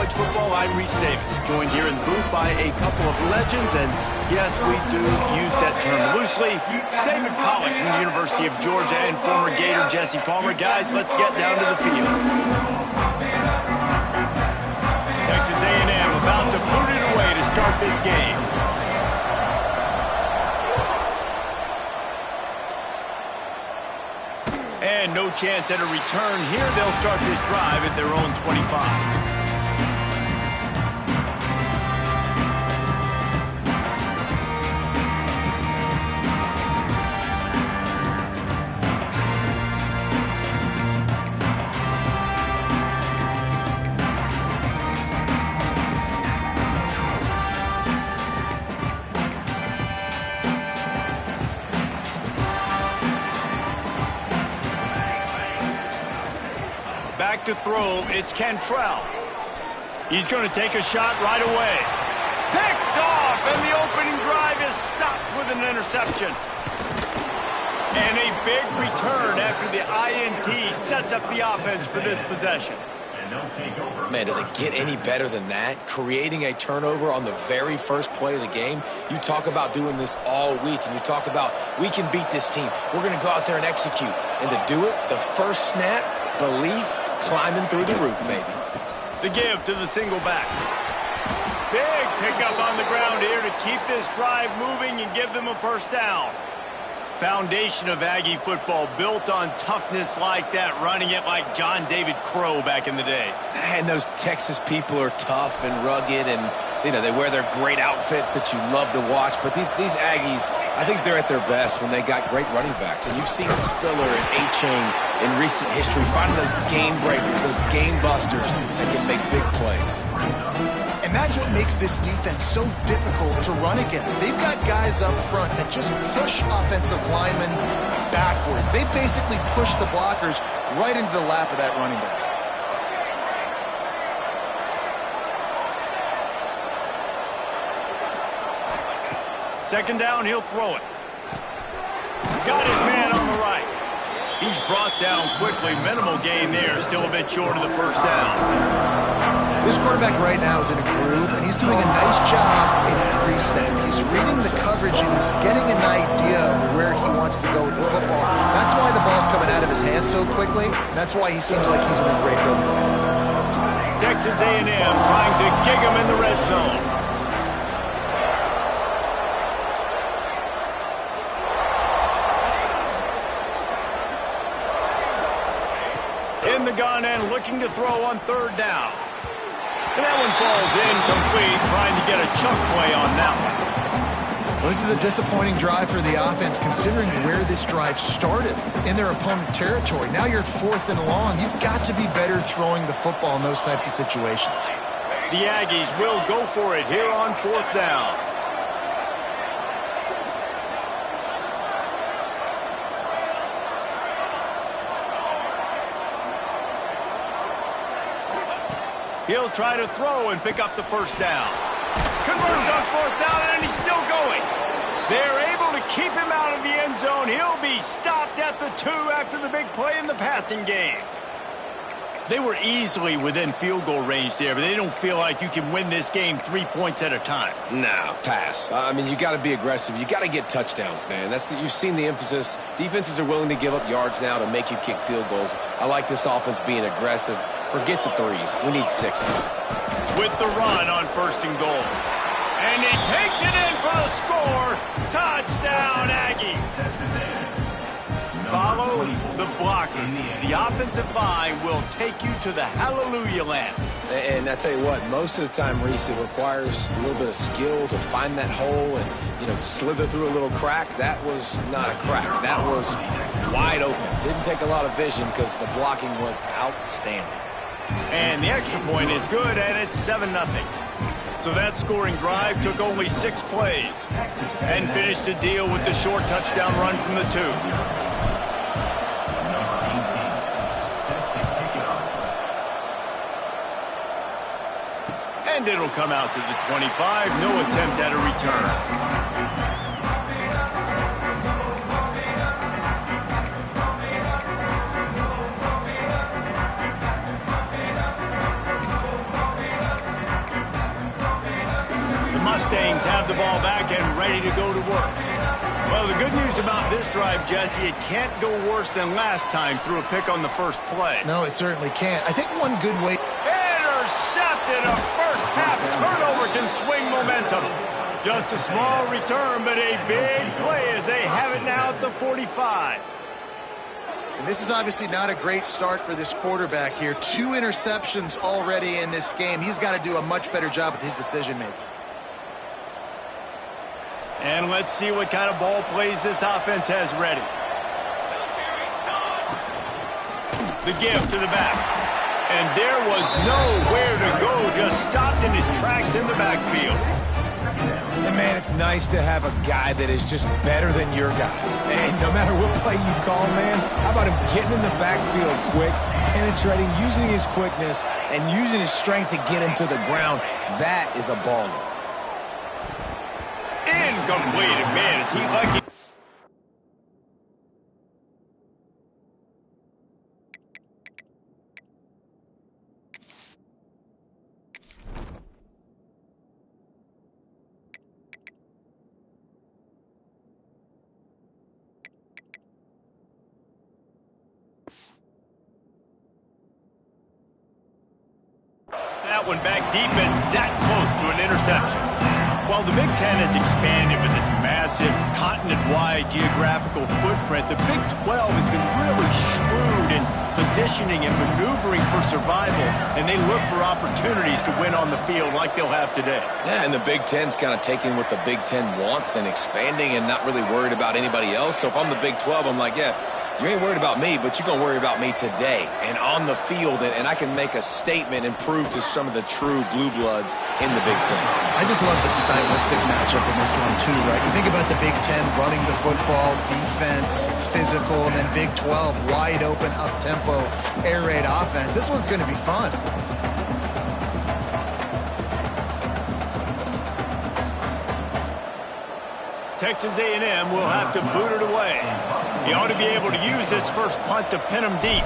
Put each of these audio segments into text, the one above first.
college football. I'm Reese Davis, joined here in the booth by a couple of legends, and yes, we do use that term loosely. David Pollock from the University of Georgia and former Gator Jesse Palmer. Guys, let's get down to the field. Texas A&M about to boot it away to start this game. And no chance at a return here. They'll start this drive at their own 25. Back to throw, it's Cantrell. He's going to take a shot right away. Picked off, and the opening drive is stopped with an interception. And a big return after the INT sets up the offense for this possession. Man, does it get any better than that? Creating a turnover on the very first play of the game. You talk about doing this all week, and you talk about, we can beat this team. We're going to go out there and execute. And to do it, the first snap, belief, climbing through the roof, baby. The give to the single back. Big pickup on the ground here to keep this drive moving and give them a first down. Foundation of Aggie football built on toughness like that, running it like John David Crow back in the day. And those Texas people are tough and rugged, and you know, they wear their great outfits that you love to watch. But these Aggies, I think they're at their best when they got great running backs. And you've seen Spiller and A-Chain in recent history finding those game breakers, those game busters that can make big plays. And that's what makes this defense so difficult to run against. They've got guys up front that just push offensive linemen backwards. They basically push the blockers right into the lap of that running back. Second down, he'll throw it. Got his man on the right. He's brought down quickly. Minimal gain there. Still a bit short of the first down. This quarterback right now is in a groove, and he's doing a nice job in pre-snap. He's reading the coverage, and he's getting an idea of where he wants to go with the football. That's why the ball's coming out of his hands so quickly. That's why he seems like he's in a great rhythm. Texas A&M trying to gig him in the red zone. In the gun and looking to throw on third down. And that one falls incomplete, trying to get a chunk play on that one. Well, this is a disappointing drive for the offense, considering where this drive started, in their opponent territory. Now you're at 4th and long. You've got to be better throwing the football in those types of situations. The Aggies will go for it here on 4th down. He'll try to throw and pick up the first down. Converts on 4th down, and he's still going. They're able to keep him out of the end zone. He'll be stopped at the 2 after the big play in the passing game. They were easily within field goal range there, but they don't feel like you can win this game 3 points at a time. No, pass. I mean, you got to be aggressive. You got to get touchdowns, man. You've seen the emphasis. Defenses are willing to give up yards now to make you kick field goals. I like this offense being aggressive. Forget the 3s. We need 6s. With the run on 1st and goal. And he takes it in for the score. Touchdown, Aggies. Follow the blockers. The offensive line will take you to the hallelujah land. And I tell you what, most of the time, Reese, it requires a little bit of skill to find that hole and, you know, slither through a little crack. That was not a crack. That was wide open. Didn't take a lot of vision because the blocking was outstanding. And the extra point is good, and it's 7-0. So that scoring drive took only 6 plays and finished the deal with the short touchdown run from the 2. And it'll come out to the 25. No attempt at a return. Mustangs have the ball back and ready to go to work. Well, the good news about this drive, Jesse, it can't go worse than last time through a pick on the first play. No, it certainly can't. I think one good way... Intercepted! A first-half turnover can swing momentum. Just a small return, but a big play as they have it now at the 45. And this is obviously not a great start for this quarterback here. 2 interceptions already in this game. He's got to do a much better job with his decision-making. And let's see what kind of ball plays this offense has ready. The give to the back. And there was nowhere to go, just stopped in his tracks in the backfield. And man, it's nice to have a guy that is just better than your guys. And no matter what play you call, man, how about him getting in the backfield quick, penetrating, using his quickness, and using his strength to get him to the ground? That is a baller. Incomplete. Man, is he lucky? That one back defense that close to an interception. While the Big Ten has expanded with this massive continent-wide geographical footprint, the Big 12 has been really shrewd in positioning and maneuvering for survival, and they look for opportunities to win on the field like they'll have today. Yeah, and the Big Ten's kind of taking what the Big Ten wants and expanding and not really worried about anybody else. So if I'm the Big 12, I'm like, yeah, you ain't worried about me, but you're going to worry about me today and on the field, and I can make a statement and prove to some of the true blue bloods in the Big Ten. I just love the stylistic matchup in this one, too, right? You think about the Big Ten running the football, defense, physical, and then Big 12, wide open, up-tempo, air raid offense. This one's going to be fun. Texas A&M will have to boot it away. He ought to be able to use this first punt to pin him deep.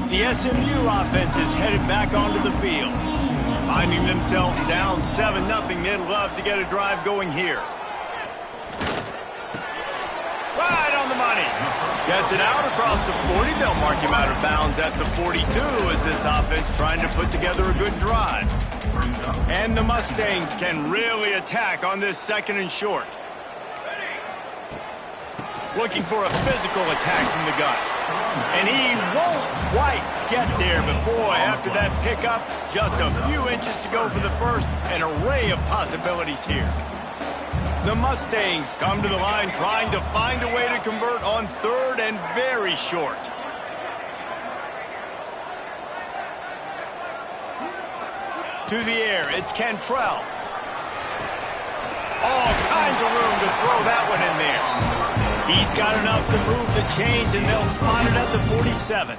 The SMU offense is headed back onto the field. Finding themselves down 7-0, they'd love to get a drive going here. Right on the money. Gets it out across the 40. They'll mark him out of bounds at the 42 as this offense trying to put together a good drive. And the Mustangs can really attack on this 2nd and short. Looking for a physical attack from the gun. And he won't quite get there, but boy, after that pickup, just a few inches to go for the first, an array of possibilities here. The Mustangs come to the line trying to find a way to convert on 3rd and very short. To the air, it's Cantrell. All kinds of room to throw that one in there. He's got enough to move the chains, and they'll spot it at the 47.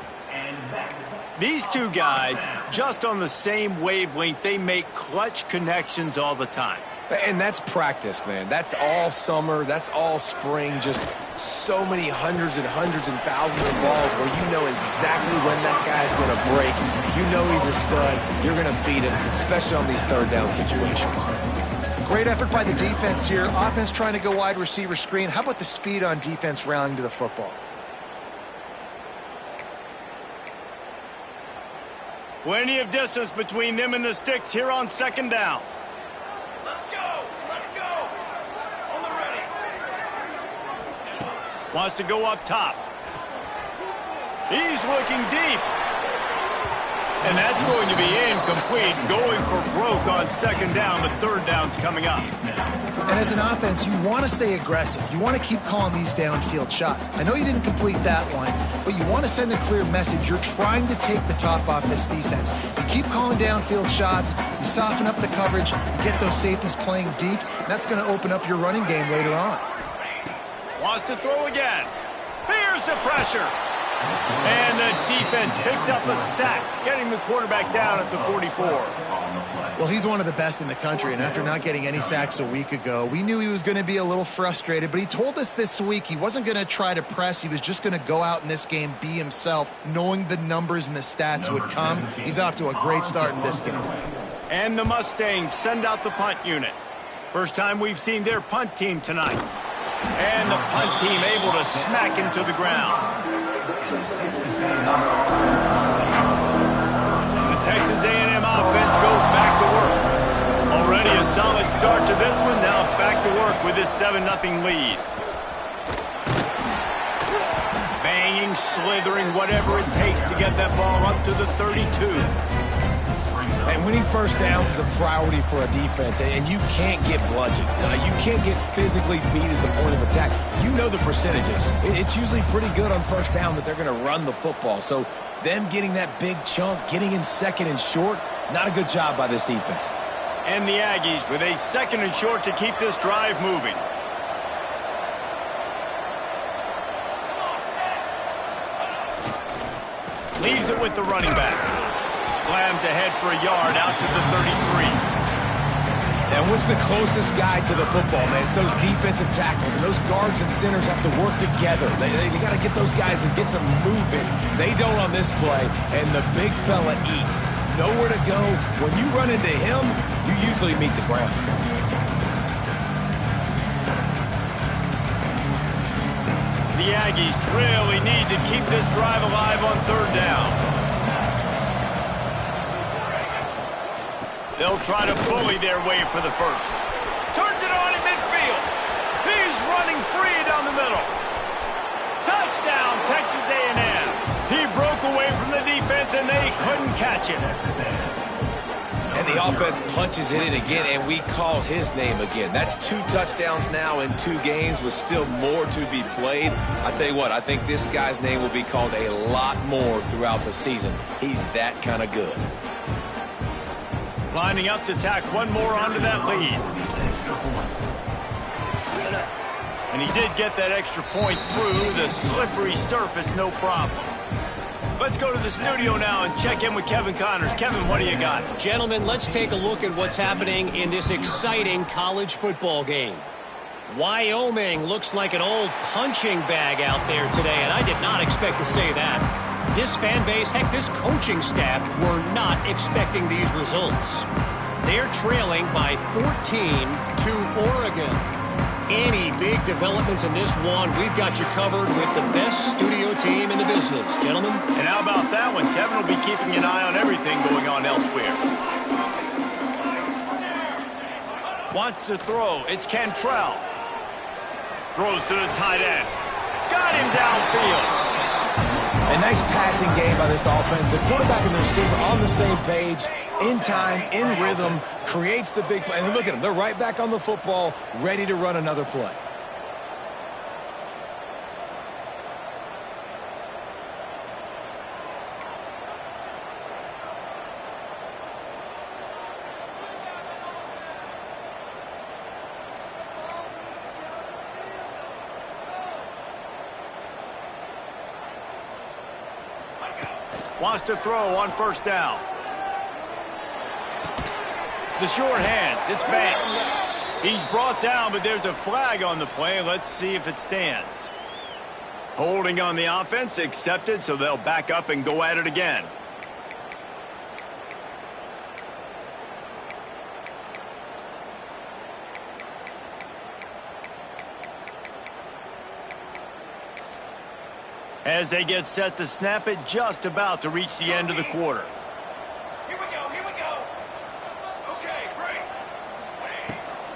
These two guys, just on the same wavelength, they make clutch connections all the time. And that's practice, man. That's all summer. That's all spring. Just so many hundreds and thousands of balls where you know exactly when that guy's going to break. You know he's a stud. You're going to feed him, especially on these 3rd down situations. Great effort by the defense here. Offense trying to go wide receiver screen. How about the speed on defense rallying to the football? Plenty of distance between them and the sticks here on 2nd down. Let's go! Let's go! On the ready. Wants to go up top. He's looking deep. And that's going to be incomplete, going for broke on 2nd down, but 3rd down's coming up. And as an offense, you want to stay aggressive. You want to keep calling these downfield shots. I know you didn't complete that one, but you want to send a clear message. You're trying to take the top off this defense. You keep calling downfield shots, you soften up the coverage, you get those safeties playing deep, and that's going to open up your running game later on. Wants to throw again. Here's the pressure. And the defense picks up a sack, getting the quarterback down at the 44. Well, he's one of the best in the country, and after not getting any sacks a week ago, we knew he was going to be a little frustrated, but he told us this week he wasn't going to try to press. He was just going to go out in this game, be himself, knowing the numbers and the stats would come. He's off to a great start in this game. And the Mustangs send out the punt unit. First time we've seen their punt team tonight. And the punt team able to smack him to the ground. The Texas A&M offense goes back to work. Already a solid start to this one. Now back to work with this 7-0 lead. Banging, slithering, whatever it takes to get that ball up to the 32. And winning first downs is a priority for a defense, and you can't get bludgeoned. You can't get physically beat at the point of attack. You know the percentages. It's usually pretty good on first down that they're going to run the football. So them getting that big chunk, getting in second and short, not a good job by this defense. And the Aggies with a 2nd and short to keep this drive moving. Leaves it with the running back. Slams ahead for a yard out to the 33. And what's the closest guy to the football, man? It's those defensive tackles, and those guards and centers have to work together. They got to get those guys and get some movement. They don't on this play, and the big fella eats. Nowhere to go. When you run into him, you usually meet the ground. The Aggies really need to keep this drive alive on 3rd down. They'll try to bully their way for the first. Turns it on in midfield. He's running free down the middle. Touchdown, Texas A&M. He broke away from the defense, and they couldn't catch him. And the offense punches in it again, and we call his name again. That's 2 touchdowns now in 2 games with still more to be played. I tell you what, I think this guy's name will be called a lot more throughout the season. He's that kind of good. Lining up to tack one more onto that lead. And he did get that extra point through the slippery surface, no problem. Let's go to the studio now and check in with Kevin Connors. Kevin, what do you got? Gentlemen, let's take a look at what's happening in this exciting college football game. Wyoming looks like an old punching bag out there today, and I did not expect to say that. This fan base, heck, this coaching staff were not expecting these results. They're trailing by 14 to Oregon. Any big developments in this one, we've got you covered with the best studio team in the business, gentlemen. And how about that one? Kevin will be keeping an eye on everything going on elsewhere. Wants to throw. It's Cantrell. Throws to the tight end. Got him downfield. A nice passing game by this offense. The quarterback and the receiver on the same page, in time, in rhythm, creates the big play. And look at them. They're right back on the football, ready to run another play. Wants to throw on 1st down. The short hands. It's Banks. He's brought down, but there's a flag on the play. Let's see if it stands. Holding on the offense, accepted, so they'll back up and go at it again. As they get set to snap it, just about to reach the end of the quarter. Here we go, here we go. Okay, break.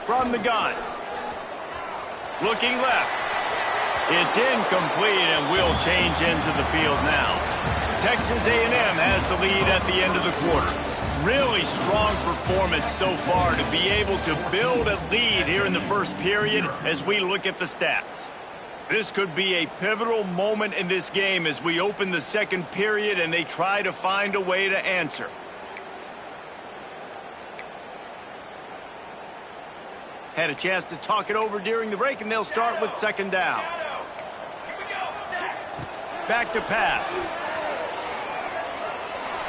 From the gun. Looking left. It's incomplete, and we'll change ends of the field now. Texas A&M has the lead at the end of the quarter. Really strong performance so far to be able to build a lead here in the first period as we look at the stats. This could be a pivotal moment in this game as we open the 2nd period and they try to find a way to answer. Had a chance to talk it over during the break, and they'll start with 2nd down. Here we go, set. Back to pass.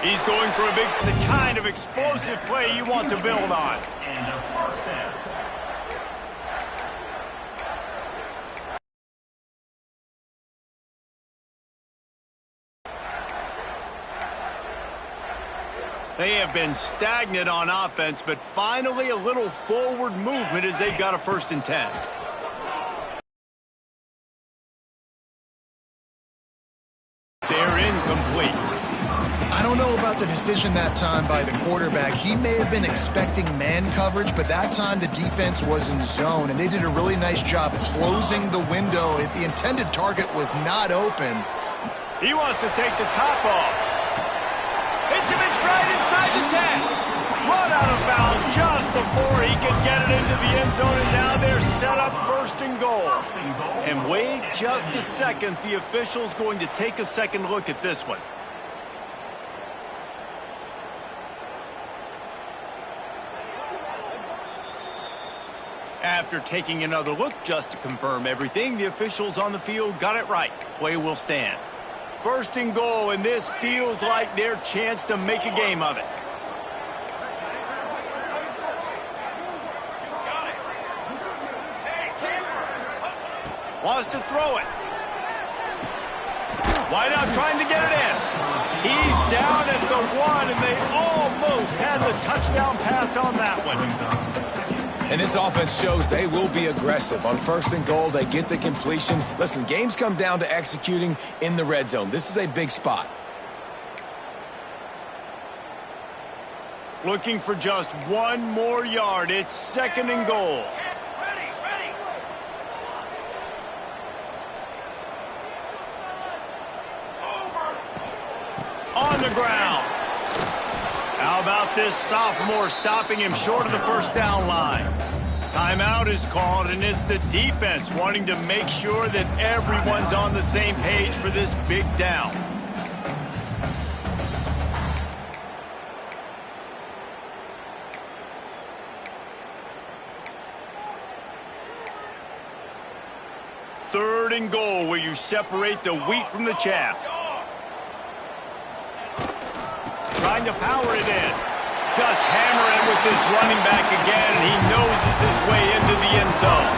He's going for the kind of explosive play you want to build on. And a first down. They have been stagnant on offense, but finally a little forward movement as they've got a 1st and 10. They're incomplete. I don't know about the decision that time by the quarterback. He may have been expecting man coverage, but that time the defense was in zone, and they did a really nice job closing the window. If the intended target was not open. He wants to take the top off. Hits him in stride inside the 10. Run out of bounds just before he could get it into the end zone, and now they're set up 1st and goal. And wait just a second. The official's going to take a second look at this one. After taking another look just to confirm everything, the officials on the field got it right. Play will stand. 1st and goal, and this feels like their chance to make a game of it. Wants to throw it. Wideout trying to get it in. He's down at the 1, and they almost had the touchdown pass on that one. And this offense shows they will be aggressive. On 1st and goal, they get the completion. Listen, games come down to executing in the red zone. This is a big spot. Looking for just 1 more yard. It's 2nd and goal. Ready. On the ground. How about this sophomore stopping him short of the 1st down line? Timeout is called, and it's the defense wanting to make sure that everyone's on the same page for this big down. Third and goal, where you separate the wheat from the chaff. Trying to power it in. Just hammering with this running back again, and he noses his way into the end zone.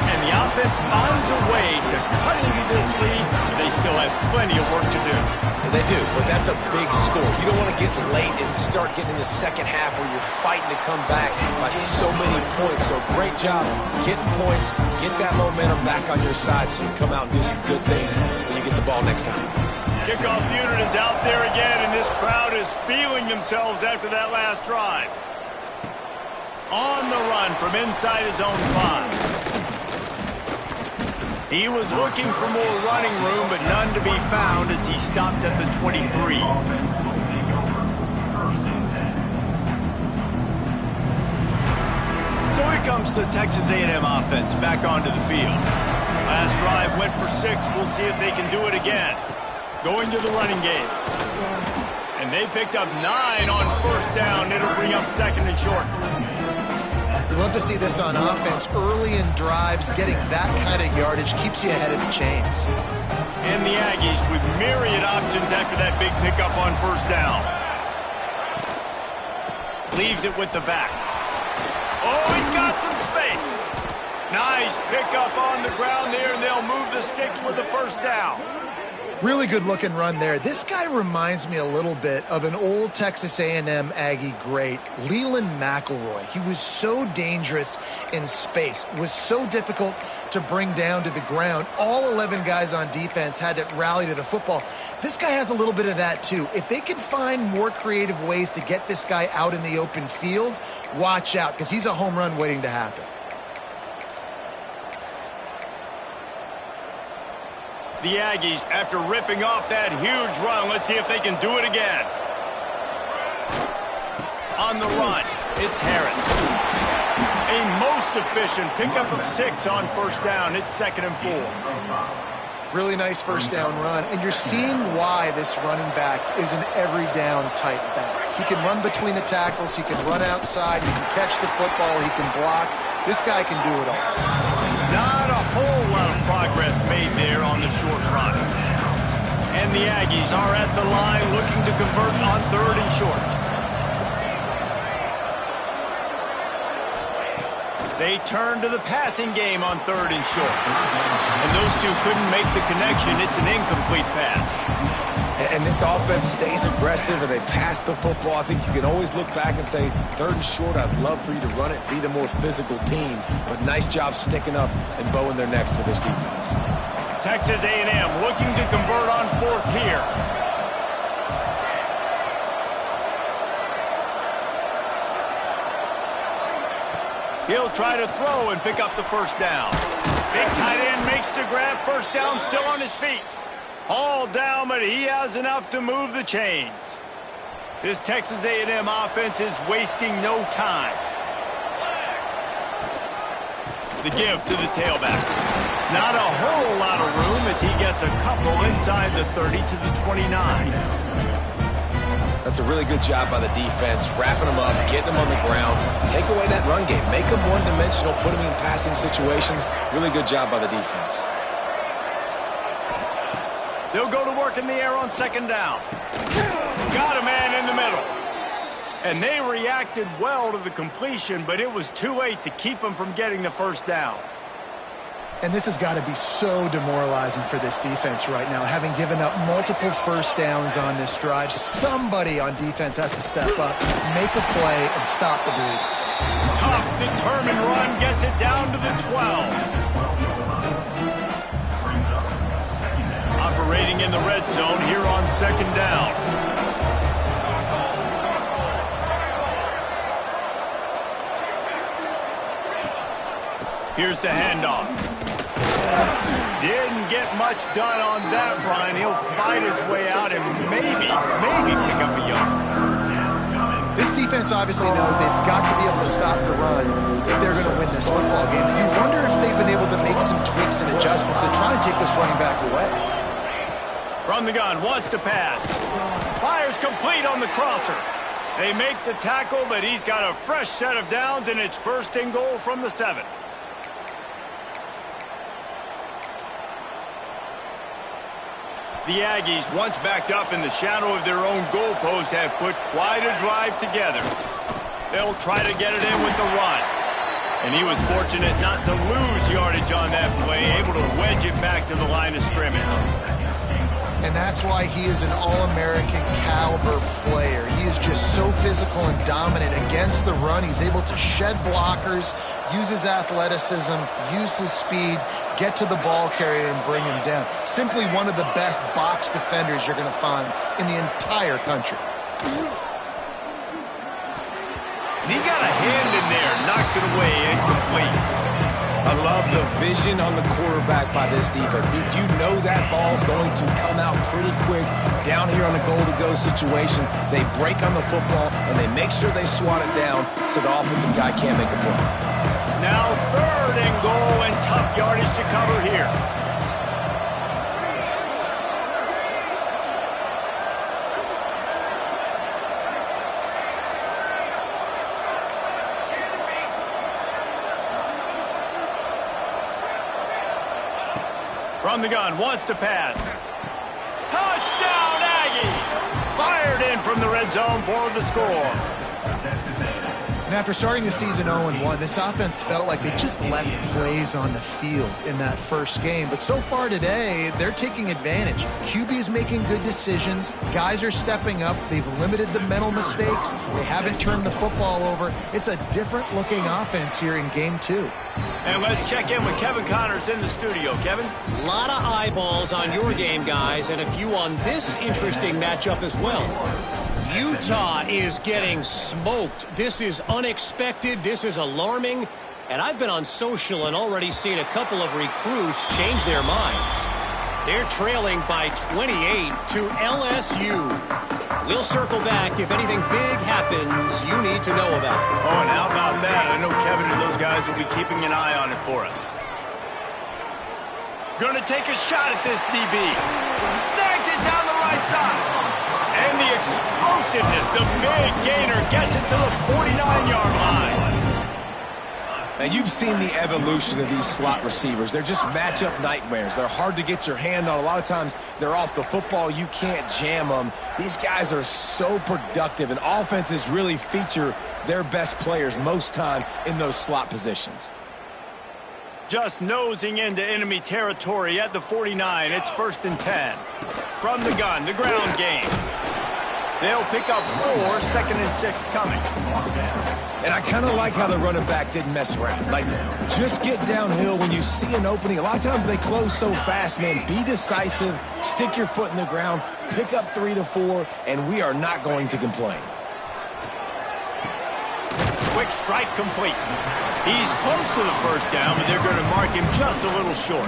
And the offense finds a way to cut into this lead, but they still have plenty of work to do. And they do, but that's a big score. You don't want to get late and start getting in the second half where you're fighting to come back by so many points. So great job getting points, get that momentum back on your side so you come out and do some good things when you get the ball next time. Kickoff unit is out there again, and this crowd is feeling themselves after that last drive. On the run from inside his own 5. He was looking for more running room, but none to be found as he stopped at the 23. So here comes the Texas A&M offense back onto the field. Last drive went for 6. We'll see if they can do it again. Going to the running game. And they picked up 9 on 1st down. It'll bring up 2nd and short. We love to see this on offense. Early in drives, getting that kind of yardage keeps you ahead of the chains. And the Aggies with myriad options after that big pickup on 1st down. Leaves it with the back. Oh, he's got some space. Nice pickup on the ground there, and they'll move the sticks with the 1st down. Really good looking run there. This guy reminds me a little bit of an old Texas A&M Aggie great, Leland McElroy. He was so dangerous in space, was so difficult to bring down to the ground. All 11 guys on defense had to rally to the football. This guy has a little bit of that too. If they can find more creative ways to get this guy out in the open field, watch out, because he's a home run waiting to happen. The Aggies, after ripping off that huge run, let's see if they can do it again. On the run, it's Harris. A most efficient pickup of 6 on 1st down. It's 2nd and 4. Really nice 1st down run, and you're seeing why this running back is an every down type back. He can run between the tackles, he can run outside, he can catch the football, he can block. This guy can do it all. Not a whole lot of progress made there on the short run. And the Aggies are at the line looking to convert on 3rd and short. They turn to the passing game on 3rd and short. And those two couldn't make the connection. It's an incomplete pass. And this offense stays aggressive and they pass the football. I think you can always look back and say, 3rd and short, I'd love for you to run it, be the more physical team. But nice job sticking up and bowing their necks for this defense. Texas A&M looking to convert on 4th here. He'll try to throw and pick up the 1st down. Big tight end makes the grab. 1st down, still on his feet. All down, but he has enough to move the chains. This Texas A&M offense is wasting no time. The give to the tailback. Not a whole lot of room as he gets a couple inside the 30 to the 29. That's a really good job by the defense, wrapping them up, getting them on the ground. Take away that run game. Make them one-dimensional, put them in passing situations. Really good job by the defense. They'll go to work in the air on 2nd down. Got a man in the middle. And they reacted well to the completion, but it was too late to keep them from getting the 1st down. And this has got to be so demoralizing for this defense right now, having given up multiple 1st downs on this drive. Somebody on defense has to step up, make a play, and stop the bleed. Tough, determined run gets it down to the 12. Operating in the red zone here on 2nd down. Here's the handoff. Didn't get much done on that run. He'll fight his way out and maybe pick up a yard. This defense obviously knows they've got to be able to stop the run if they're going to win this football game. And you wonder if they've been able to make some tweaks and adjustments to try and take this running back away. From the gun, wants to pass. Fires complete on the crosser. They make the tackle, but he's got a fresh set of downs, and it's 1st and goal from the 7. The Aggies, once backed up in the shadow of their own goalpost, have put quite a drive together. They'll try to get it in with the run. And he was fortunate not to lose yardage on that play, able to wedge it back to the line of scrimmage. And that's why he is an All-American caliber player. He is just so physical and dominant against the run. He's able to shed blockers, use his athleticism, use his speed, get to the ball carrier and bring him down. Simply one of the best box defenders you're going to find in the entire country. And he got a hand in there, knocks it away, incomplete. I love the vision on the quarterback by this defense. Dude, you know that ball's going to come out pretty quick down here on the goal-to-go situation. They break on the football, and they make sure they swat it down so the offensive guy can't make a play. Now 3rd and goal and tough yardage to cover here. From the gun, wants to pass. Touchdown, Aggies! Fired in from the red zone for the score. And after starting the season 0-1, this offense felt like they just left plays on the field in that first game. But so far today, they're taking advantage. QB's making good decisions. Guys are stepping up. They've limited the mental mistakes. They haven't turned the football over. It's a different-looking offense here in Game 2. And let's check in with Kevin Connors in the studio. Kevin? A lot of eyeballs on your game, guys, and a few on this interesting matchup as well. Utah is getting smoked. This is unexpected. This is alarming. And I've been on social and already seen a couple of recruits change their minds. They're trailing by 28 to LSU. We'll circle back if anything big happens you need to know about. Oh, and how about that? I know Kevin and those guys will be keeping an eye on it for us. Going to take a shot at this DB. Snags it down the right side. And the explosiveness, the big gainer gets it to the 49-yard line. Now, you've seen the evolution of these slot receivers. They're just matchup nightmares. They're hard to get your hand on. A lot of times, they're off the football. You can't jam them. These guys are so productive, and offenses really feature their best players most time in those slot positions. Just nosing into enemy territory at the 49. It's 1st and 10. From the gun, the ground game. They'll pick up 4, 2nd and 6 coming. And I kind of like how the running back didn't mess around. Like, just get downhill when you see an opening. A lot of times they close so fast, man. Be decisive, stick your foot in the ground, pick up 3 to 4, and we are not going to complain. Quick strike complete. He's close to the 1st down, but they're going to mark him just a little short.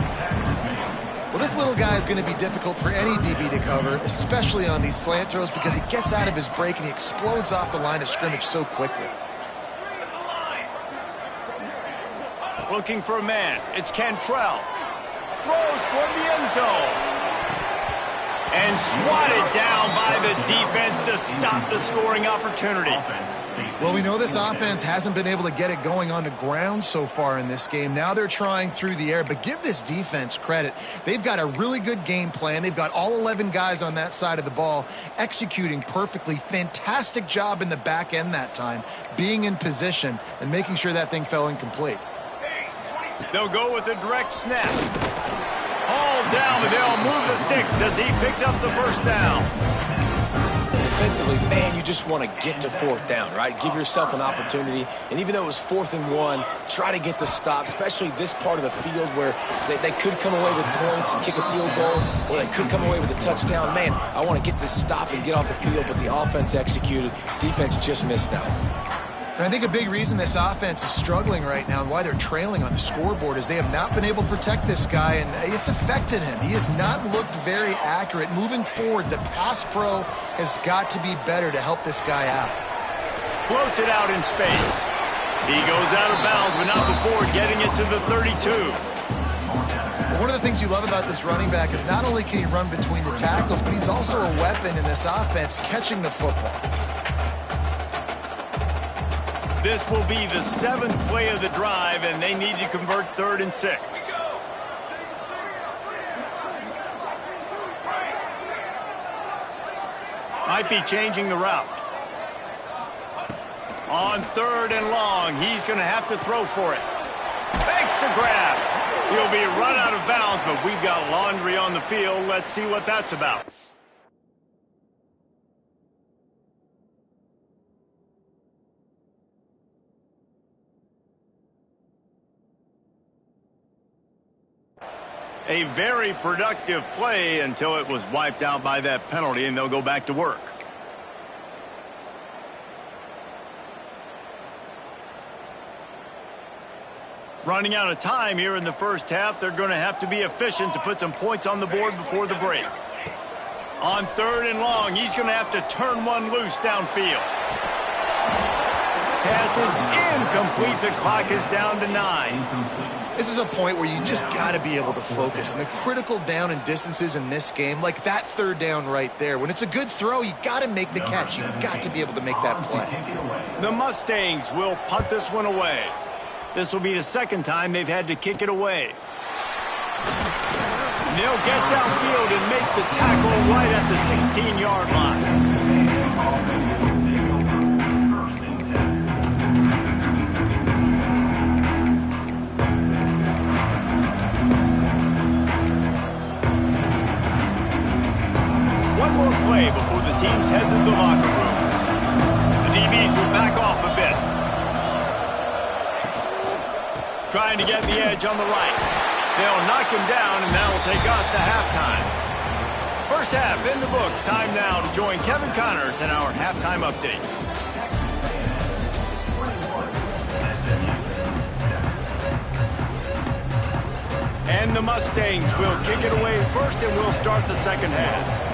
Well, this little guy is going to be difficult for any DB to cover, especially on these slant throws, because he gets out of his break and he explodes off the line of scrimmage so quickly. Looking for a man. It's Cantrell. Throws toward the end zone. And swatted down by the defense to stop the scoring opportunity. Well, we know this offense hasn't been able to get it going on the ground so far in this game. Now they're trying through the air, but give this defense credit. They've got a really good game plan. They've got all 11 guys on that side of the ball executing perfectly. Fantastic job in the back end that time, being in position and making sure that thing fell incomplete. They'll go with a direct snap. Hauled down, but they'll move the sticks as he picks up the 1st down. Defensively, man, you just want to get to 4th down, right? Give yourself an opportunity. And even though it was 4th and 1, try to get the stop, especially this part of the field where they could come away with points and kick a field goal, or they could come away with a touchdown. Man, I want to get this stop and get off the field, but the offense executed. Defense just missed out. And I think a big reason this offense is struggling right now and why they're trailing on the scoreboard is they have not been able to protect this guy, and it's affected him. He has not looked very accurate. Moving forward, the pass pro has got to be better to help this guy out. Floats it out in space. He goes out of bounds, but not before getting it to the 32. One of the things you love about this running back is not only can he run between the tackles, but he's also a weapon in this offense catching the football. This will be the 7th play of the drive, and they need to convert 3rd and 6. Might be changing the route. On 3rd and long, he's going to have to throw for it. Makes the grab. He'll be run out of bounds, but we've got laundry on the field. Let's see what that's about. A very productive play until it was wiped out by that penalty, and they'll go back to work. Running out of time here in the 1st half. They're going to have to be efficient to put some points on the board before the break. On 3rd and long, he's going to have to turn one loose downfield. Pass is incomplete. The clock is down to 9. This is a point where you just got to be able to focus. And the critical down and distances in this game, like that 3rd down right there, when it's a good throw, you got to make the catch. You got to be able to make that play. The Mustangs will punt this one away. This will be the 2nd time they've had to kick it away. And they'll get downfield and make the tackle right at the 16-yard line. One more play before the teams head to the locker rooms. The DBs will back off a bit. Trying to get the edge on the right. They'll knock him down, and that'll take us to halftime. 1st half in the books. Time now to join Kevin Connors in our halftime update. And the Mustangs will kick it away first, and we'll start the 2nd half.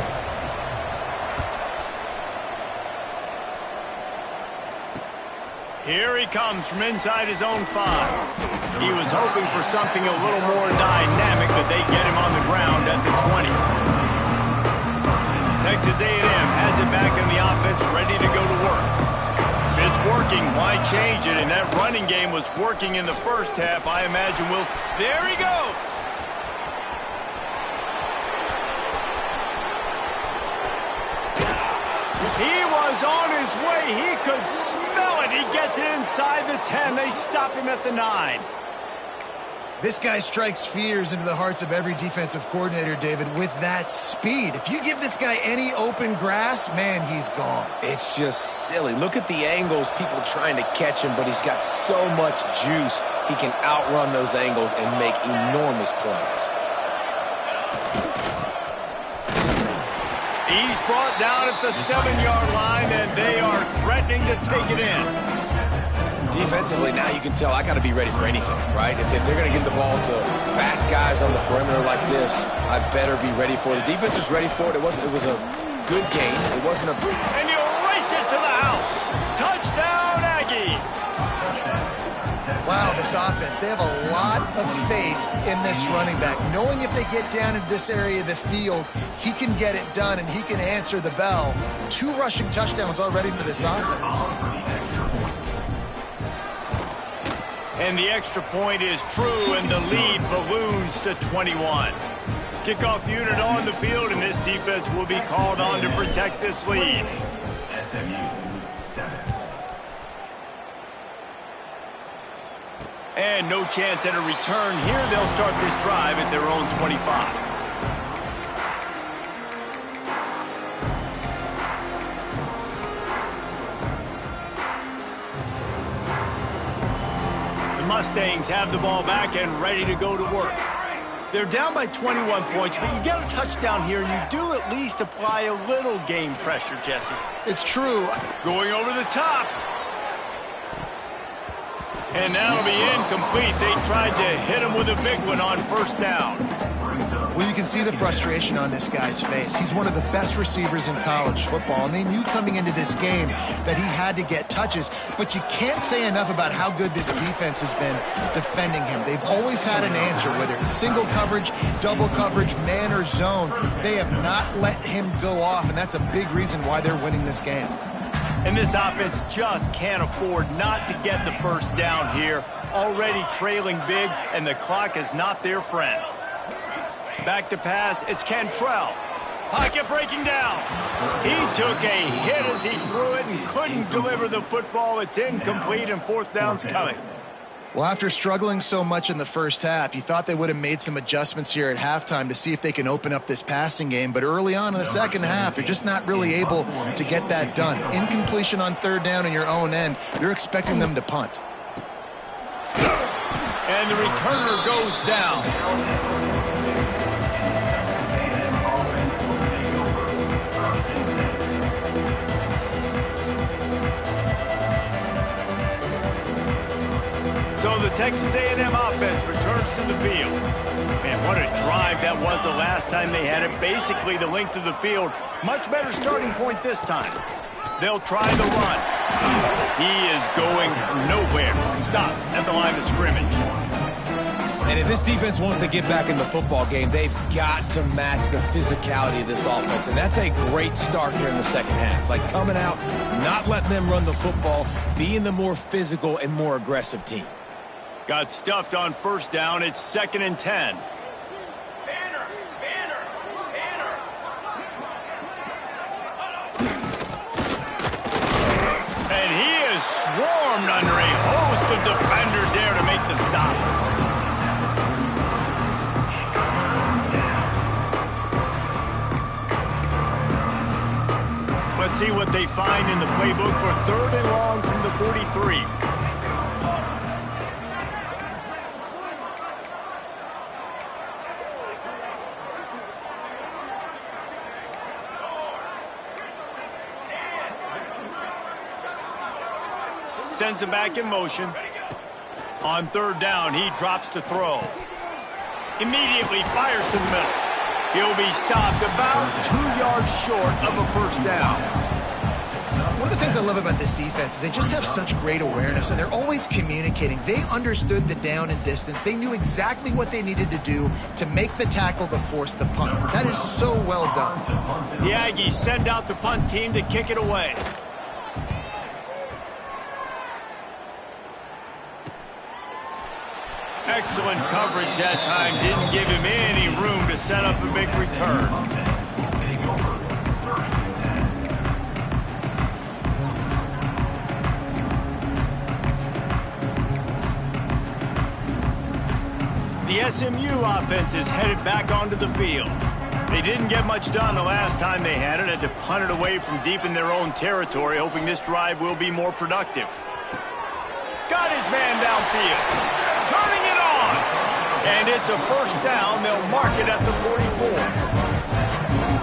Here he comes from inside his own 5. He was hoping for something a little more dynamic, but they get him on the ground at the 20. Texas A&M has it back in the offense, ready to go to work. it's working, why change it? And that running game was working in the first half. I imagine we'll... There he goes! He was on his way. He could smell it. He gets it inside the 10. They stop him at the 9. This guy strikes fears into the hearts of every defensive coordinator, David, with that speed. If you give this guy any open grass, man, he's gone. It's just silly. Look at the angles, people trying to catch him, but he's got so much juice. He can outrun those angles and make enormous plays. He's brought down at the 7-yard line, and they are threatening to take it in. Defensively, now you can tell I got to be ready for anything, right? If they're going to get the ball to fast guys on the perimeter like this, I better be ready for it. The defense is ready for it. It was a good game. It wasn't a... And he'll race it to the house. Touchdown, Aggies. Wow, this offense, they have a lot of faith in this running back, knowing if they get down in this area of the field, he can get it done and he can answer the bell. 2 rushing touchdowns already for this offense. And the extra point is true, and the lead balloons to 21. Kickoff unit on the field, and this defense will be called on to protect this lead. And no chance at a return here. They'll start this drive at their own 25. Mustangs have the ball back and ready to go to work. They're down by 21 points, but you get a touchdown here, and you do at least apply a little game pressure, Jesse. It's true. Going over the top. And that'll be incomplete. They tried to hit him with a big one on first down. Well, you can see the frustration on this guy's face. He's one of the best receivers in college football, and they knew coming into this game that he had to get touches, but you can't say enough about how good this defense has been defending him. They've always had an answer, whether it's single coverage, double coverage, man or zone. They have not let him go off, and that's a big reason why they're winning this game. And this offense just can't afford not to get the first down here. Already trailing big, and the clock is not their friend. Back to pass, it's Cantrell. Pocket breaking down. He took a hit as he threw it and couldn't deliver the football. It's incomplete, and fourth down's coming. Well, after struggling so much in the first half, you thought they would have made some adjustments here at halftime to see if they can open up this passing game. But early on in the second half, you're just not really able to get that done. Incompletion on third down in your own end, you're expecting them to punt. And the returner goes down. So the Texas A&M offense returns to the field. Man, what a drive that was the last time they had it. Basically the length of the field. Much better starting point this time. They'll try the run. He is going nowhere. Stop at the line of scrimmage. And if this defense wants to get back in the football game, they've got to match the physicality of this offense. And that's a great start here in the second half. Like coming out, not letting them run the football, being the more physical and more aggressive team. Got stuffed on first down. It's 2nd and 10. And he is swarmed under a host of defenders there to make the stop. Let's see what they find in the playbook for 3rd and long from the 43. Sends him back in motion. On 3rd down, he drops to throw. Immediately fires to the middle. He'll be stopped about 2 yards short of a first down. One of the things I love about this defense is they just have such great awareness, and they're always communicating. They understood the down and distance. They knew exactly what they needed to do to make the tackle to force the punt. That is so well done. The Aggies send out the punt team to kick it away. Excellent coverage that time. Didn't give him any room to set up a big return. The SMU offense is headed back onto the field. They didn't get much done the last time they had it. Had to punt it away from deep in their own territory, hoping this drive will be more productive. Got his man downfield. Turning it on. And it's a first down. They'll mark it at the 44.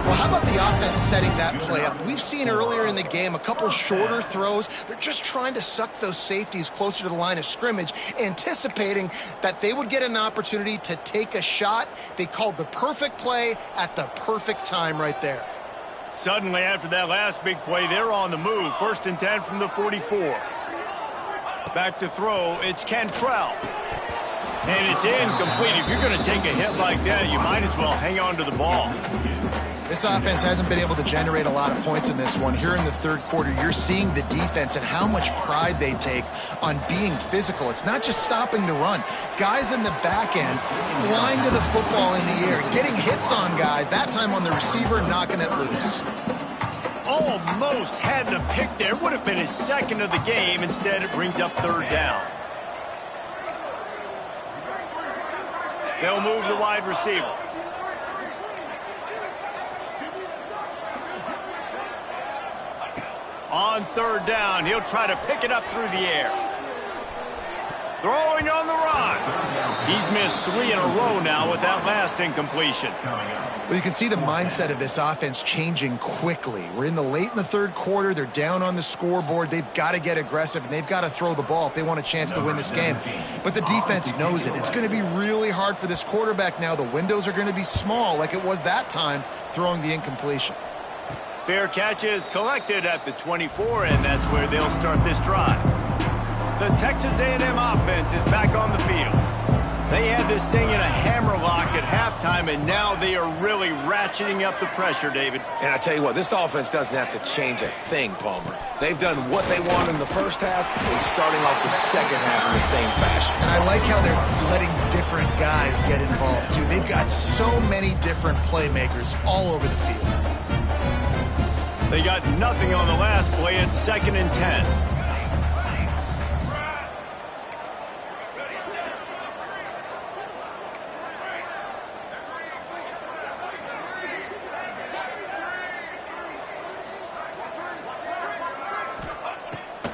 Well, how about the offense setting that play up? We've seen earlier in the game a couple shorter throws. They're just trying to suck those safeties closer to the line of scrimmage, anticipating that they would get an opportunity to take a shot. They called the perfect play at the perfect time right there. Suddenly, after that last big play, they're on the move. 1st and 10 from the 44. Back to throw, it's Cantrell. And it's incomplete. If you're going to take a hit like that, you might as well hang on to the ball. This offense hasn't been able to generate a lot of points in this one. Here in the third quarter, you're seeing the defense and how much pride they take on being physical. It's not just stopping the run. Guys in the back end flying to the football in the air, getting hits on guys, that time on the receiver, knocking it loose. Almost had the pick there. Would have been his second of the game. Instead, it brings up 3rd down. They'll move the wide receiver. On 3rd down, he'll try to pick it up through the air. Throwing on the run. He's missed 3 in a row now with that last incompletion. Well, you can see the mindset of this offense changing quickly. We're in the third quarter. They're down on the scoreboard. They've got to get aggressive, and they've got to throw the ball if they want a chance to win this game. But the defense knows it. It's going to be really hard for this quarterback now. The windows are going to be small like it was that time throwing the incompletion. Fair catch is collected at the 24, and that's where they'll start this drive. The Texas A&M offense is back on the field. They had this thing in a hammerlock at halftime, and now they are really ratcheting up the pressure, David. And I tell you what, this offense doesn't have to change a thing, Palmer. They've done what they want in the first half and starting off the second half in the same fashion. And I like how they're letting different guys get involved, too. They've got so many different playmakers all over the field. They got nothing on the last play. It's 2nd and 10.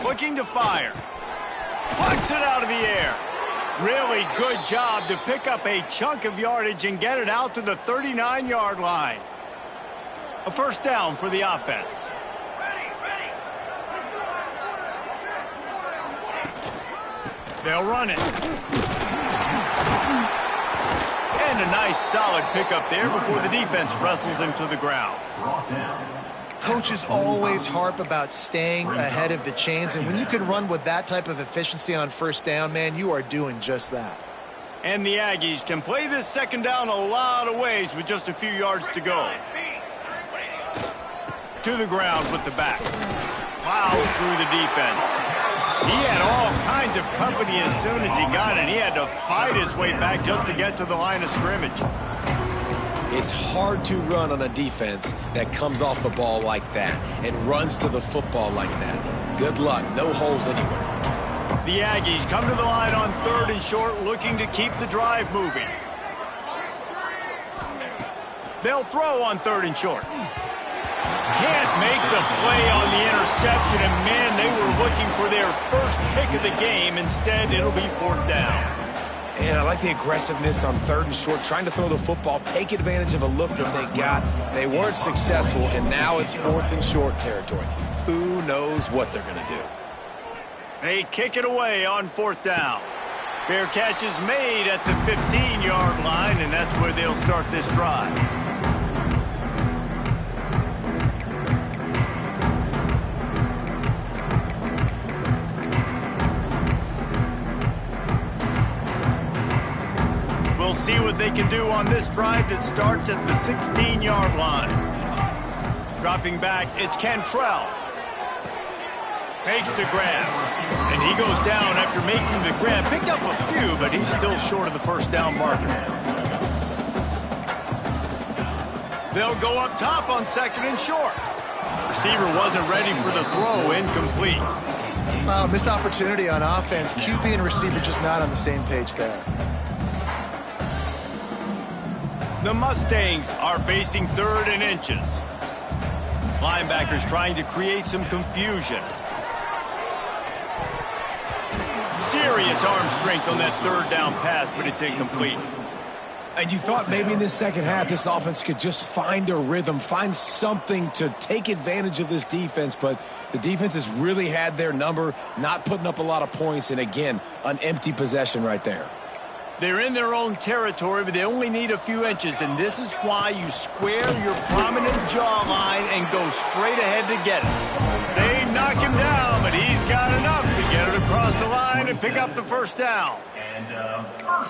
Looking to fire. Puts it out of the air. Really good job to pick up a chunk of yardage and get it out to the 39-yard line. A first down for the offense. They'll run it. And a nice solid pickup there before the defense wrestles him to the ground. Coaches always harp about staying ahead of the chains, and when you can run with that type of efficiency on first down, man, you are doing just that. And the Aggies can play this second down a lot of ways with just a few yards to go. To the ground with the back. Plows through the defense. He had all kinds of company as soon as he got it. He had to fight his way back just to get to the line of scrimmage. It's hard to run on a defense that comes off the ball like that and runs to the football like that. Good luck. No holes anywhere. The Aggies come to the line on 3rd and short, looking to keep the drive moving. They'll throw on 3rd and short. Can't make the play on the interception, and man, they were looking for their first pick of the game. Instead, it'll be 4th down. And I like the aggressiveness on 3rd and short, trying to throw the football, take advantage of a look that they got. They weren't successful, and now it's 4th and short territory. Who knows what they're going to do? They kick it away on 4th down. Fair catch is made at the 15-yard line, and that's where they'll start this drive. We'll see what they can do on this drive that starts at the 16-yard line. Dropping back, it's Cantrell. Makes the grab. And he goes down after making the grab. Picked up a few, but he's still short of the first down marker. They'll go up top on 2nd and short. Receiver wasn't ready for the throw. Incomplete. Missed opportunity on offense. QB and receiver just not on the same page there. The Mustangs are facing 3rd and inches. Linebackers trying to create some confusion. Serious arm strength on that 3rd down pass, but it's incomplete. And you thought maybe in this second half this offense could just find a rhythm, find something to take advantage of this defense, but the defense has really had their number, not putting up a lot of points, and again, an empty possession right there. They're in their own territory, but they only need a few inches, and this is why you square your prominent jawline and go straight ahead to get it. They knock him down, but he's got enough to get it across the line and pick up the first down.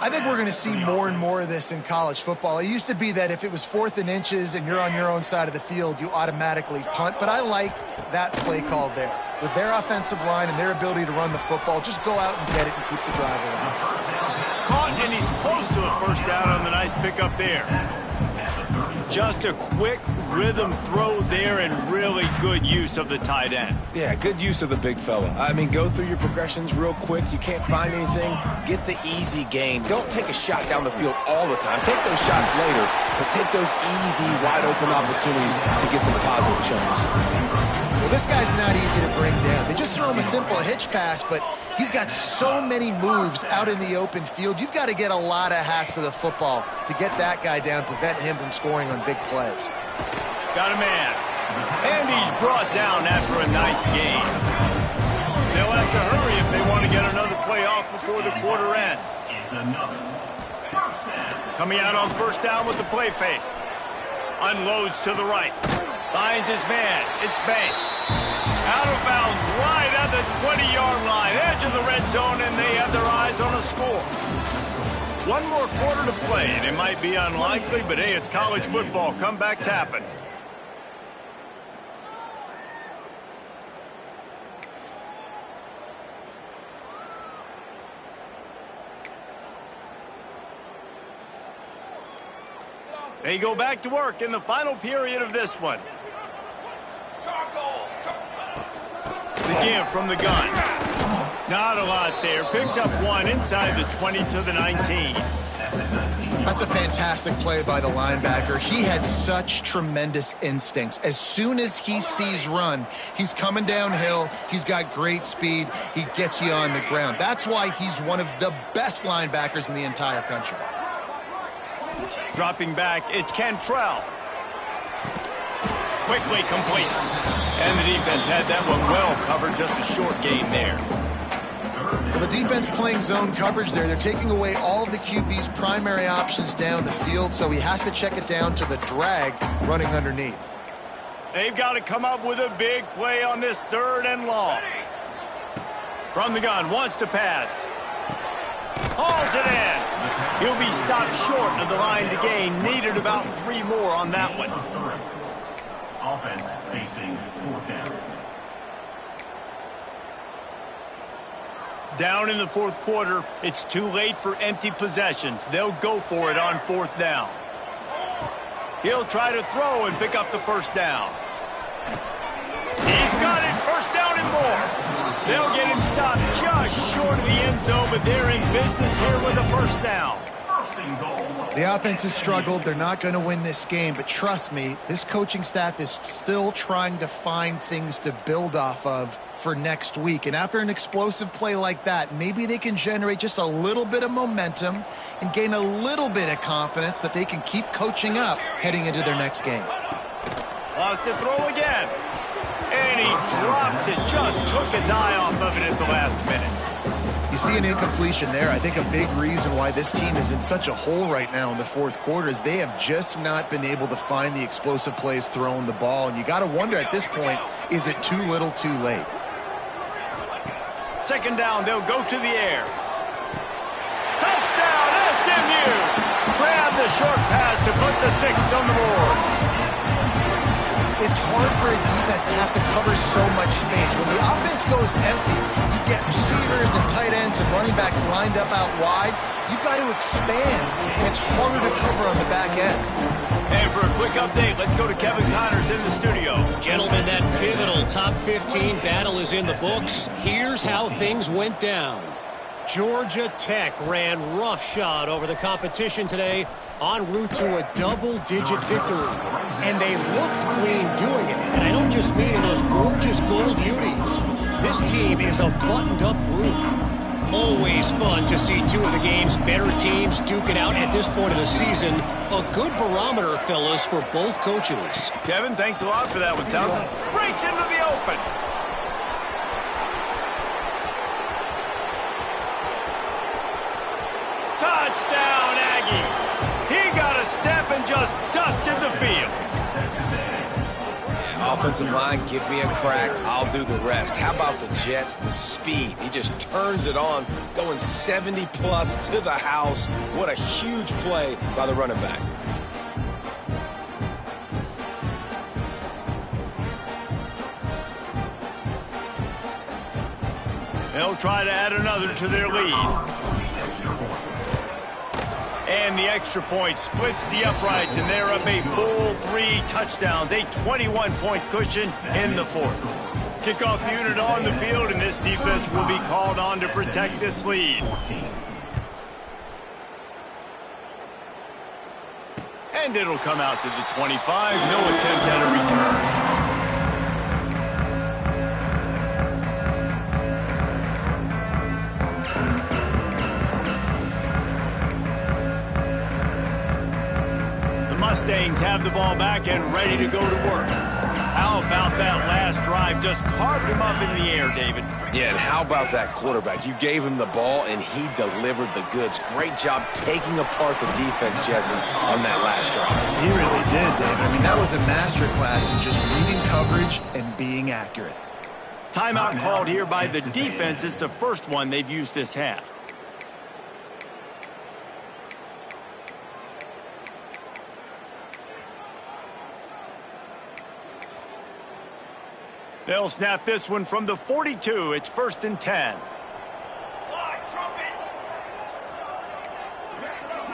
I think we're going to see more and more of this in college football. It used to be that if it was 4th and inches and you're on your own side of the field, you automatically punt, but I like that play call there. With their offensive line and their ability to run the football, just go out and get it and keep the drive alive. Caught, and he's close to a first down on the nice pickup there. Just a quick rhythm throw there and really good use of the tight end. Yeah, good use of the big fella. I mean, go through your progressions real quick. You can't find anything. Get the easy gain. Don't take a shot down the field all the time. Take those shots later, but take those easy, wide-open opportunities to get some positive chunks. Well, this guy's not easy to bring down. They just throw him a simple hitch pass, but he's got so many moves out in the open field. You've got to get a lot of hats to the football to get that guy down, prevent him from scoring on big plays. Got a man. And he's brought down after a nice gain. They'll have to hurry if they want to get another play off before the quarter ends. Coming out on first down with the play fake. Unloads to the right. Finds his man. It's Banks. Out of bounds right at the 20-yard line. Edge of the red zone, and they have their eyes on a score. One more quarter to play, and it might be unlikely, but hey, it's college football. Comebacks happen. They go back to work in the final period of this one. The give from the gun. Not a lot there. Picks up one inside the 20 to the 19. That's a fantastic play by the linebacker. He has such tremendous instincts. As soon as he sees run, he's coming downhill. He's got great speed. He gets you on the ground. That's why he's one of the best linebackers in the entire country. Dropping back, it's Cantrell. Quickly complete. And the defense had that one well covered, just a short gain there. Well, the defense playing zone coverage there. They're taking away all of the QB's primary options down the field, so he has to check it down to the drag running underneath. They've got to come up with a big play on this 3rd and long. From the gun, wants to pass. Hauls it in. He'll be stopped short of the line to gain. Needed about 3 more on that one. Offense facing 4th down. Down in the 4th quarter, it's too late for empty possessions. They'll go for it on 4th down. He'll try to throw and pick up the first down. He's got it. First down and more. They'll get him stopped just short of the end zone, but they're in business here with a first down. The offense has struggled. They're not going to win this game, but trust me, this coaching staff is still trying to find things to build off of for next week. And after an explosive play like that, maybe they can generate just a little bit of momentum and gain a little bit of confidence that they can keep coaching up heading into their next game. Wants to throw again. And he drops it. Just took his eye off of it at the last minute. You see an incompletion there. I think a big reason why this team is in such a hole right now in the 4th quarter is they have just not been able to find the explosive plays throwing the ball. And you got to wonder at this point, is it too little too late? 2nd down, they'll go to the air. Touchdown, SMU! Grab the short pass to put the 6 on the board. It's hard for a defense to have to cover covers so much space. When the offense goes empty, you get receivers and tight ends and running backs lined up out wide. You've got to expand, and it's harder to cover on the back end. And for a quick update, let's go to Kevin Connors in the studio. Gentlemen, that pivotal top 15 battle is in the books. Here's how things went down. Georgia Tech ran roughshod over the competition today, en route to a double-digit victory. And they looked clean doing it. And I don't just mean in those gorgeous gold unis. This team is a buttoned-up group. Always fun to see two of the game's better teams duke it out at this point of the season. A good barometer, fellas, for both coaches. Kevin, thanks a lot for that one, South. Breaks into the open. Touchdown, Aggies. He got a step and just dusted the field. Offensive line, give me a crack, I'll do the rest. How about the Jets, the speed? He just turns it on, going 70-plus to the house. What a huge play by the running back. They'll try to add another to their lead. And the extra point splits the uprights, and they're up a full 3 touchdowns, a 21-point cushion in the fourth. Kickoff unit on the field, and this defense will be called on to protect this lead. And it'll come out to the 25. No attempt at a return. Mustangs have the ball back and ready to go to work. How about that last drive? Just carved him up in the air, David. Yeah, and how about that quarterback? You gave him the ball, and he delivered the goods. Great job taking apart the defense, Jesse, on that last drive. He really did, David. I mean, that was a masterclass in just reading coverage and being accurate. Timeout called here by the defense. It's the first one they've used this half. They'll snap this one from the 42. It's 1st and 10.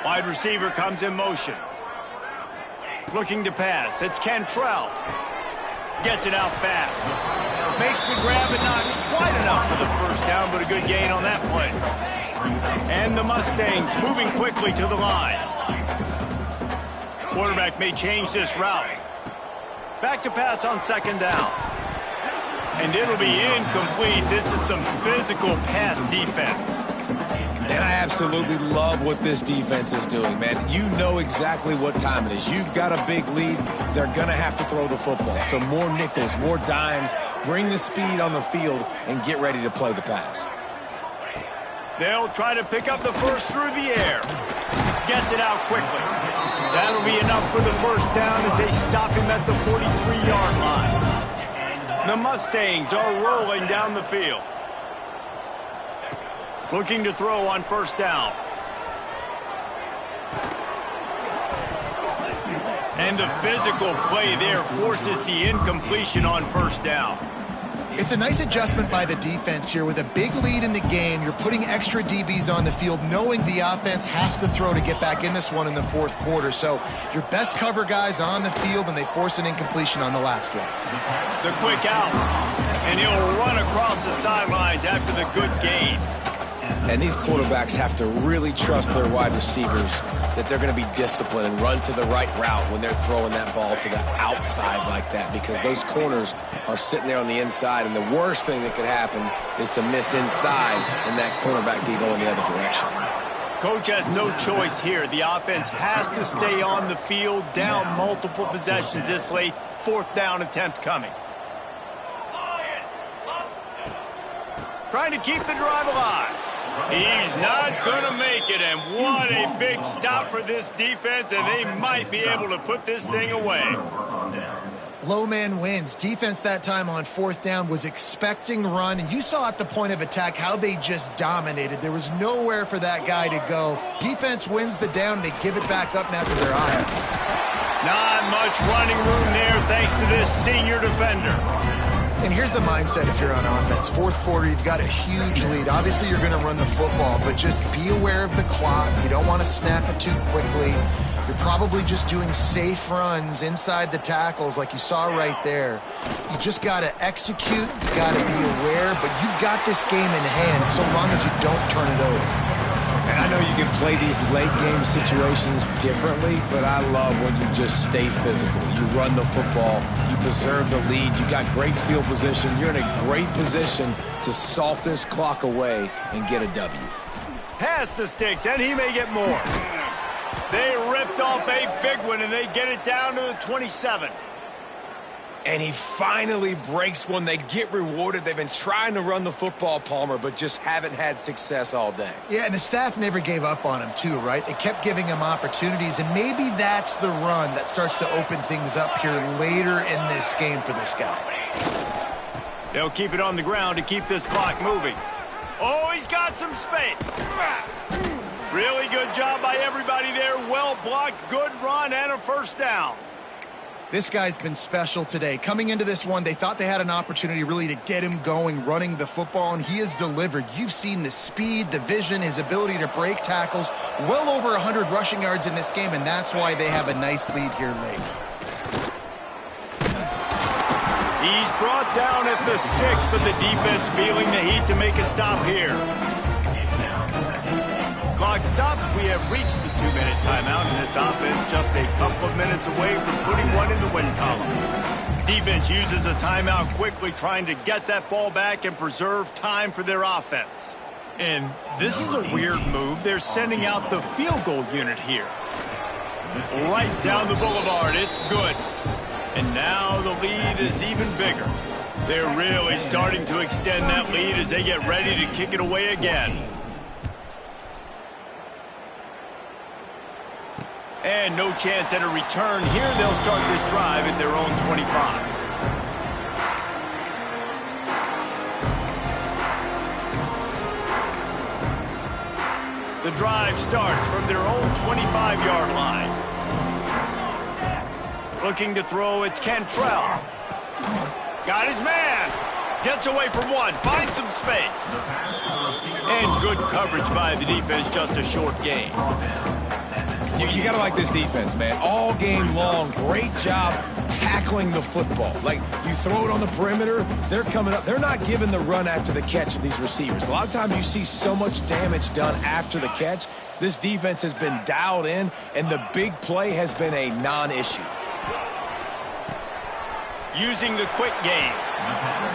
Wide receiver comes in motion. Looking to pass. It's Cantrell. Gets it out fast. Makes the grab, but not quite enough for the first down, but a good gain on that play. And the Mustangs moving quickly to the line. Quarterback may change this route. Back to pass on 2nd down. And it'll be incomplete. This is some physical pass defense. And I absolutely love what this defense is doing, man. You know exactly what time it is. You've got a big lead. They're going to have to throw the football. So more nickels, more dimes. Bring the speed on the field and get ready to play the pass. They'll try to pick up the first through the air. Gets it out quickly. That'll be enough for the first down as they stop him at the 43-yard line. The Mustangs are rolling down the field. Looking to throw on 1st down. And the physical play there forces the incompletion on 1st down. It's a nice adjustment by the defense here. With a big lead in the game, you're putting extra DBs on the field, knowing the offense has to throw to get back in this one in the 4th quarter. So your best cover guys on the field, and they force an incompletion on the last one. The quick out, and he'll run across the sidelines after the good gain. And these quarterbacks have to really trust their wide receivers that they're going to be disciplined and run to the right route when they're throwing that ball to the outside like that, because those corners are sitting there on the inside, and the worst thing that could happen is to miss inside and that cornerback be going the other direction. Coach has no choice here. The offense has to stay on the field, down multiple possessions this late. 4th down attempt coming. Trying to keep the drive alive. He's not going to make it, and what a big stop for this defense, and they might be able to put this thing away. Low man wins. Defense that time on 4th down was expecting run, and you saw at the point of attack how they just dominated. There was nowhere for that guy to go. Defense wins the down. They give it back up now to their offense. Not much running room there thanks to this senior defender. And here's the mindset if you're on offense. Fourth quarter, you've got a huge lead. Obviously, you're going to run the football, but just be aware of the clock. You don't want to snap it too quickly. You're probably just doing safe runs inside the tackles like you saw right there. You just got to execute. You got to be aware, but you've got this game in hand so long as you don't turn it over. And I know you can play these late game situations differently, but I love when you just stay physical. You run the football, you preserve the lead, you got great field position, you're in a great position to salt this clock away and get a W. Pass the sticks, and he may get more. They ripped off a big one, and they get it down to the 27. And he finally breaks one. They get rewarded. They've been trying to run the football, Palmer, but just haven't had success all day. Yeah, and the staff never gave up on him, too, right? They kept giving him opportunities, and maybe that's the run that starts to open things up here later in this game for this guy. They'll keep it on the ground to keep this clock moving. Oh, he's got some space. Really good job by everybody there. Well blocked, good run, and a first down. This guy's been special today. Coming into this one, they thought they had an opportunity really to get him going, running the football, and he has delivered. You've seen the speed, the vision, his ability to break tackles. Well over 100 rushing yards in this game, and that's why they have a nice lead here late. He's brought down at the 6, but the defense feeling the heat to make a stop here. Clock stops. We have reached the 2-minute timeout, and this offense just a couple of minutes away from putting one in the win column. Defense uses a timeout quickly, trying to get that ball back and preserve time for their offense. And this is a weird move. They're sending out the field goal unit here. Right down the boulevard. It's good. And now the lead is even bigger. They're really starting to extend that lead as they get ready to kick it away again. And no chance at a return here. They'll start this drive at their own 25. The drive starts from their own 25-yard line. Looking to throw, it's Cantrell. Got his man. Gets away from one. Finds some space. And good coverage by the defense, just a short gain. You got to like this defense, man. All game long, great job tackling the football. Like, you throw it on the perimeter, they're coming up. They're not giving the run after the catch of these receivers. A lot of times you see so much damage done after the catch. This defense has been dialed in, and the big play has been a non-issue. Using the quick game.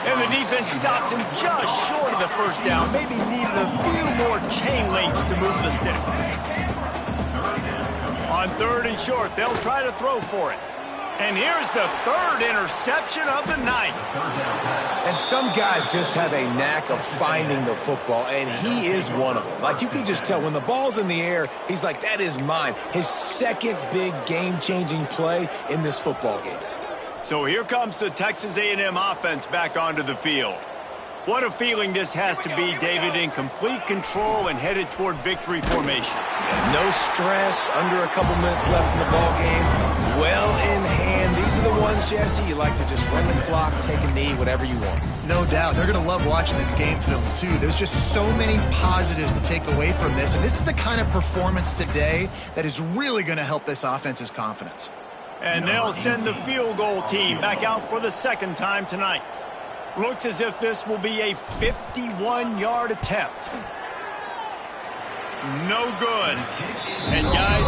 And the defense stops him just short of the first down. Maybe needed a few more chain links to move the sticks. On 3rd and short, they'll try to throw for it. And here's the 3rd interception of the night. And some guys just have a knack of finding the football, and he is one of them. Like, you can just tell when the ball's in the air, he's like, that is mine. His second big game-changing play in this football game. So here comes the Texas A&M offense back onto the field. What a feeling this has to be, David, in complete control and headed toward victory formation. No stress, under a couple minutes left in the ball game. Well in hand. These are the ones, Jesse, you like to just run the clock, take a knee, whatever you want. No doubt. They're going to love watching this game film, too. There's just so many positives to take away from this. And this is the kind of performance today that is really going to help this offense's confidence. And they'll send the field goal team back out for the 2nd time tonight. Looks as if this will be a 51-yard attempt. No good. And, guys,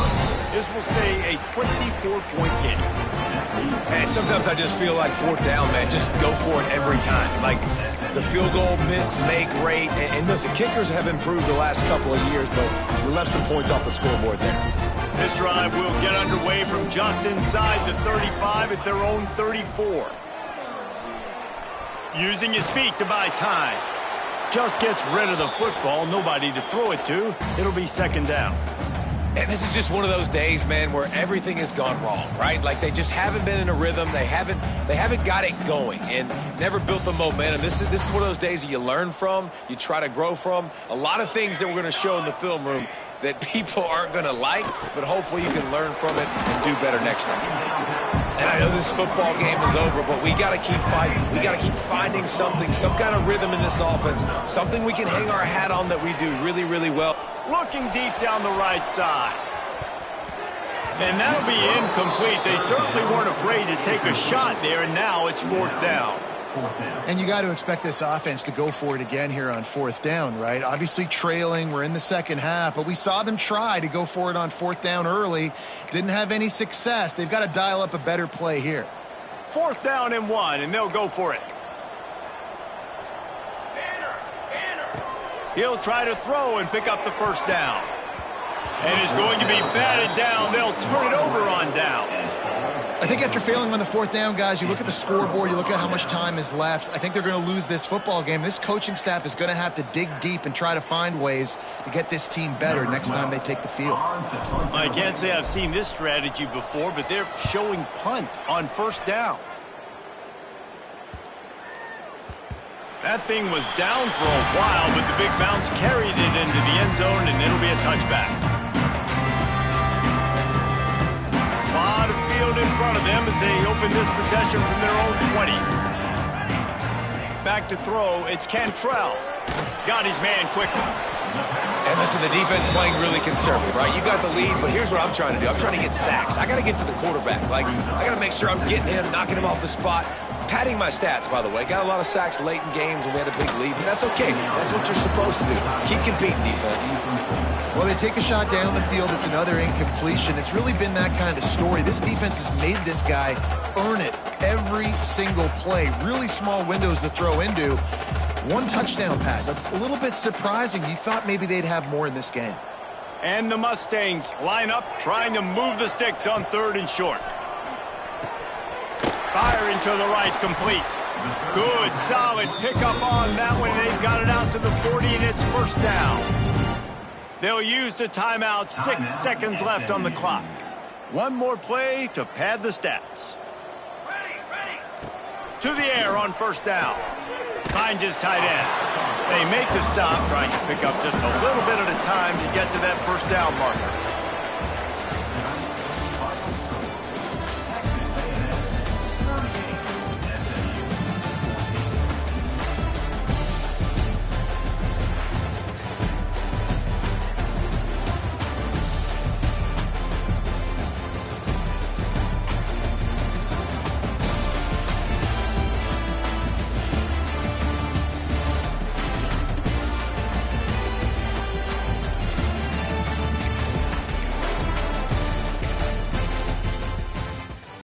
this will stay a 24-point game. And sometimes I just feel like 4th down, man, just go for it every time. Like, the field goal miss, make, rate. And listen, kickers have improved the last couple of years, but we left some points off the scoreboard there. This drive will get underway from just inside the 35 at their own 34. Using his feet to buy time. Just gets rid of the football. Nobody to throw it to. It'll be 2nd down. And this is just one of those days, man, where everything has gone wrong, right? Like, they just haven't been in a rhythm. They haven't got it going and never built the momentum. This is one of those days that you learn from, you try to grow from. A lot of things that we're going to show in the film room that people aren't going to like, but hopefully you can learn from it and do better next time. And I know this football game is over, but we got to keep fighting. We got to keep finding something, some kind of rhythm in this offense, something we can hang our hat on that we do really, really well. Looking deep down the right side. And that'll be incomplete. They certainly weren't afraid to take a shot there, and now it's 4th down. And you got to expect this offense to go for it again here on 4th down, right? Obviously trailing, we're in the second half, but we saw them try to go for it on 4th down early. Didn't have any success. They've got to dial up a better play here. 4th down and 1, and they'll go for it. He'll try to throw and pick up the 1st down. And is going to be batted down. They'll turn it over on downs. I think after failing on the 4th down, guys, you look at the scoreboard, you look at how much time is left. I think they're going to lose this football game. This coaching staff is going to have to dig deep and try to find ways to get this team better next time they take the field. I can't say I've seen this strategy before, but they're showing punt on 1st down. That thing was down for a while, but the big bounce carried it into the end zone, and it'll be a touchback. A lot of field in front of them as they open this possession from their own 20. Back to throw, it's Cantrell. Got his man quickly. And listen, the defense playing really conservative, right? You got the lead, but here's what I'm trying to do. I'm trying to get sacks. I got to get to the quarterback. Like, I got to make sure I'm getting him, knocking him off the spot. Padding my stats, by the way. Got a lot of sacks late in games when we had a big lead, but that's okay. That's what you're supposed to do. Keep competing, defense. Well, they take a shot down the field. It's another incompletion. It's really been that kind of story. This defense has made this guy earn it every single play. Really small windows to throw into. 1 touchdown pass. That's a little bit surprising. You thought maybe they'd have more in this game. And the Mustangs line up, trying to move the sticks on 3rd and short. Firing to the right, complete. Good, solid pickup on that one. They've got it out to the 40, and it's 1st down. They'll use the timeout. 6 seconds left on the clock. One more play to pad the stats. To the air on 1st down. Finds his tight end. They make the stop, trying to pick up just a little bit at a time to get to that 1st down marker.